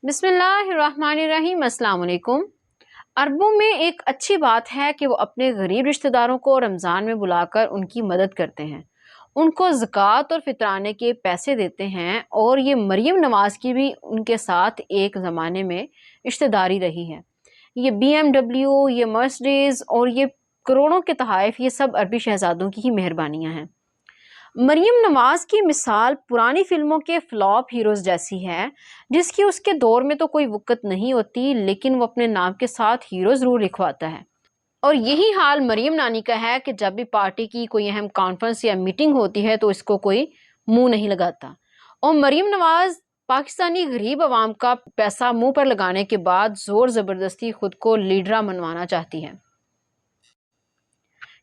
بسم اللہ الرحمن الرحیم۔ السلام علیکم۔ عربوں میں ایک اچھی بات ہے کہ وہ اپنے غریب رشتہ داروں کو رمضان میں بلا کر ان کی مدد کرتے ہیں، ان کو زکوٰۃ اور فطرانے کے پیسے دیتے ہیں، اور یہ مریم نواز کی بھی ان کے ساتھ ایک زمانے میں رشتہ داری رہی ہے۔ یہ BMW، یہ مرسڈیز اور یہ کروڑوں کے تحائف، یہ سب عربی شہزادوں کی ہی مہربانیاں ہیں۔ مریم نواز کی مثال پرانی فلموں کے فلاپ ہیروز جیسی ہے، جس کی اس کے دور میں تو کوئی وقت نہیں ہوتی، لیکن وہ اپنے نام کے ساتھ ہیرو ضرور لکھواتا ہے۔ اور یہی حال مریم نانی کا ہے کہ جب بھی پارٹی کی کوئی اہم کانفرنس یا میٹنگ ہوتی ہے تو اس کو کوئی منہ نہیں لگاتا، اور مریم نواز پاکستانی غریب عوام کا پیسہ منہ پر لگانے کے بعد زور زبردستی خود کو لیڈرہ منوانا چاہتی ہے۔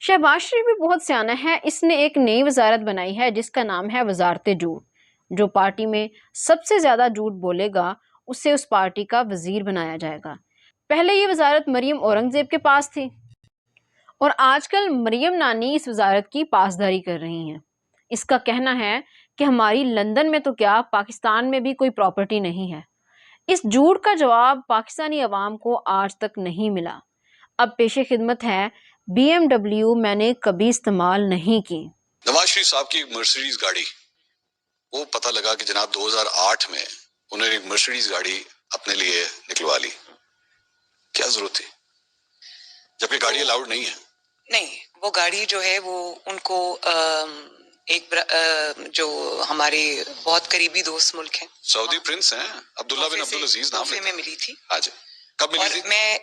شہباز شریف بھی بہت سیانہ ہے، اس نے ایک نئی وزارت بنائی ہے جس کا نام ہے وزارت جھوٹ۔ جو پارٹی میں سب سے زیادہ جھوٹ بولے گا اسے اس پارٹی کا وزیر بنایا جائے گا۔ پہلے یہ وزارت مریم اورنگزیب کے پاس تھی، اور آج کل مریم نانی اس وزارت کی پاسداری کر رہی ہیں۔ اس کا کہنا ہے کہ ہماری لندن میں تو کیا، پاکستان میں بھی کوئی پراپرٹی نہیں ہے۔ اس جھوٹ کا جواب پاکستانی عوام کو آج تک نہیں ملا۔ اب پیش خدمت ہے BMW میں نے کبھی استعمال نہیں کی۔ نواز شریف صاحب کی ایک مرسیڈیز گاڑی، وہ پتہ لگا کہ جناب 2008 میں انہوں نے ایک مرسیڈیز گاڑی اپنے لیے نکلوا لی۔ کیا ضرورت تھی جبکہ گاڑی الاؤڈ نہیں ہے؟ نہیں، وہ گاڑی جو ہے وہ ان کو ایک جو ہمارے بہت قریبی دوست ملک ہیں، سعودی پرنس ہیں، عبداللہ بن عبدالعزیز نام تحفے میں ملی تھی۔ ہاں جی، کب ملی تھی؟ میں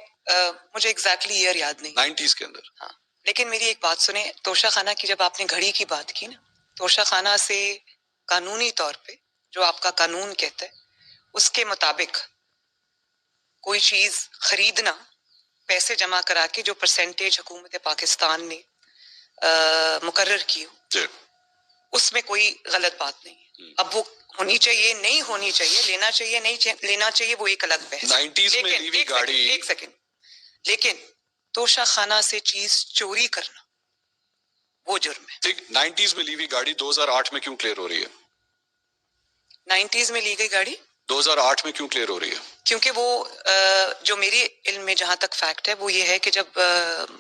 مجھے ایگزیکٹلی ایئر یاد نہیں، 90s کے اندر۔ ہاں، لیکن میری ایک بات سنیں، توشہ خانہ کی جب آپ نے گھڑی کی بات کی نا، توشہ خانہ سے قانونی طور پہ جو آپ کا قانون کہتا ہے اس کے مطابق کوئی چیز خریدنا پیسے جمع کرا کے جو پرسنٹیج حکومت پاکستان نے مقرر کی ہو، جی، اس میں کوئی غلط بات نہیں ہے۔ اب وہ ہونی چاہیے، نہیں ہونی چاہیے، لینا چاہیے، نہیں لینا چاہیے، وہ ایک الگ بحث ہے۔ 90s میں لی ہوئی گاڑی، ایک سیکنڈ، لیکن توشہ خانہ سے چیز چوری کرنا وہ جرم ہے۔ 90s میں لی ہوئی گاڑی 2008 میں کیوں کلیئر ہو رہی ہے؟ 90s میں لی گئی گاڑی 2008 میں کیوں کلیئر ہو رہی ہے؟ کیونکہ وہ جو میری علم میں جہاں تک فیکٹ ہے وہ یہ ہے کہ جب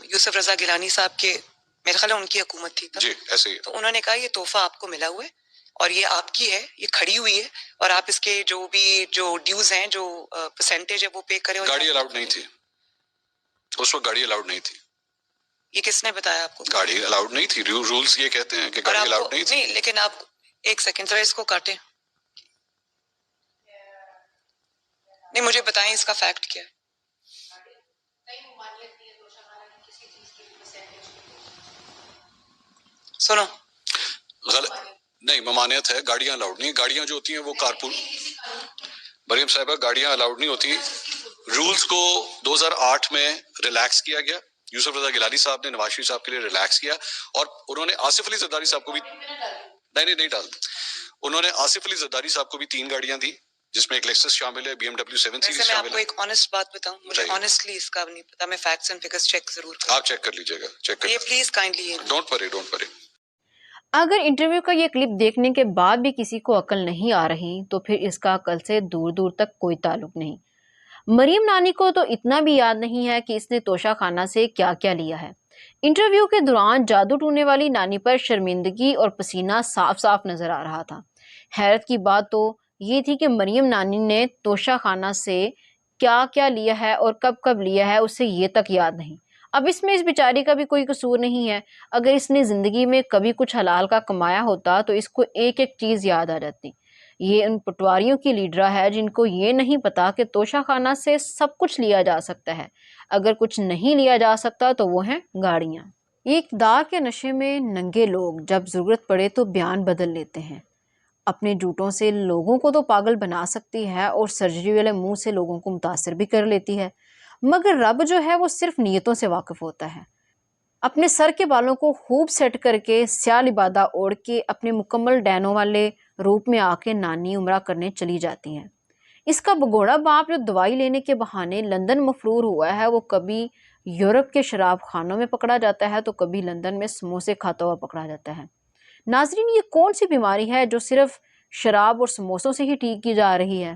یوسف رضا گیلانی صاحب کے، میرے خیال ہے ان کی حکومت تھی جی، ایسے ہی۔ تو انہوں نے کہا یہ تحفہ آپ کو ملا ہوا ہے اور یہ آپ کی ہے، یہ کھڑی ہوئی ہے، اور آپ اس کے جو بھی جو ڈیوز ہیں، جو پرسنٹیج ہے وہ پے کریں۔ گاڑی الاؤڈ نہیں تھی اس وقت، گاڑی الاؤڈ نہیں تھی۔ یہ کس نے بتایا آپ کو؟ گاڑی الاؤڈ نہیں تھی، رولز یہ کہتے ہیں کہ گاڑی الاؤڈ نہیں تھی۔ نہیں، لیکن آپ ایک سیکنڈ ذرا اس کو کاٹیں، نہیں مجھے بتائیں اس کا فیکٹ کیا ہے۔ سنو، نہیں، ممانعت ہے، گاڑیاں الاؤڈ نہیں، گاڑیاں جو ہوتی ہیں وہ کارپول، مریم صاحبہ گاڑیاں الاؤڈ نہیں ہوتی۔ رولز کو 2008 میں ریلیکس کیا گیا، یوسف رضا گیلانی صاحب نے نواز شریف صاحب کے لیے ریلیکس کیا، اور انہوں نے آصف علی زرداری صاحب کو بھی نہیں ڈال، انہوں نے آصف علی زرداری صاحب کو بھی 3 گاڑیاں دی، جس میں ایک لیکسس شامل ہے، BMW 7 سیریز میں آپ شامل کو ہے۔ ایک آنےسٹ بات بتاؤں، مجھے آنےسٹلی اس کا نہیں پتا، میں فیکٹس اینڈ فگرز چیک ضرور کروں۔ آپ چیک کر لیجیے گا، چیک کر یہ پلیز کائنڈلی، ڈونٹ وری۔ اگر انٹرویو کا یہ کلپ دیکھنے کے بعد بھی کسی کو عقل نہیں آ رہی تو پھر اس کا عقل سے دور دور تک کوئی تعلق نہیں۔ مریم نانی کو تو اتنا بھی یاد نہیں ہے کہ اس نے توشہ خانہ سے کیا کیا لیا ہے۔ انٹرویو کے دوران جادو ٹونے والی نانی پر شرمندگی اور پسینہ صاف صاف نظر آ رہا تھا۔ حیرت کی بات تو یہ تھی کہ مریم نانی نے توشہ خانہ سے کیا کیا لیا ہے اور کب کب لیا ہے اسے یہ تک یاد نہیں۔ اب اس میں اس بیچاری کا بھی کوئی قصور نہیں ہے۔ اگر اس نے زندگی میں کبھی کچھ حلال کا کمایا ہوتا تو اس کو ایک ایک چیز یاد آ جاتی۔ یہ ان پٹواریوں کی لیڈرہ ہے جن کو یہ نہیں پتا کہ توشہ خانہ سے سب کچھ لیا جا سکتا ہے، اگر کچھ نہیں لیا جا سکتا تو وہ ہیں گاڑیاں۔ یہ اقتدار کے نشے میں ننگے لوگ جب ضرورت پڑے تو بیان بدل لیتے ہیں۔ اپنے جھوٹوں سے لوگوں کو تو پاگل بنا سکتی ہے اور سرجری والے منہ سے لوگوں کو متاثر بھی کر لیتی ہے، مگر رب جو ہے وہ صرف نیتوں سے واقف ہوتا ہے۔ اپنے سر کے بالوں کو خوب سیٹ کر کے، سیاہ لبادہ اوڑھ کے، اپنے مکمل ڈینوں والے روپ میں آ کے نانی عمرہ کرنے چلی جاتی ہیں۔ اس کا بگوڑا باپ جو دوائی لینے کے بہانے لندن مفرور ہوا ہے، وہ کبھی یورپ کے شراب خانوں میں پکڑا جاتا ہے تو کبھی لندن میں سموسے کھاتا ہوا پکڑا جاتا ہے۔ ناظرین، یہ کون سی بیماری ہے جو صرف شراب اور سموسوں سے ہی ٹھیک کی جا رہی ہے؟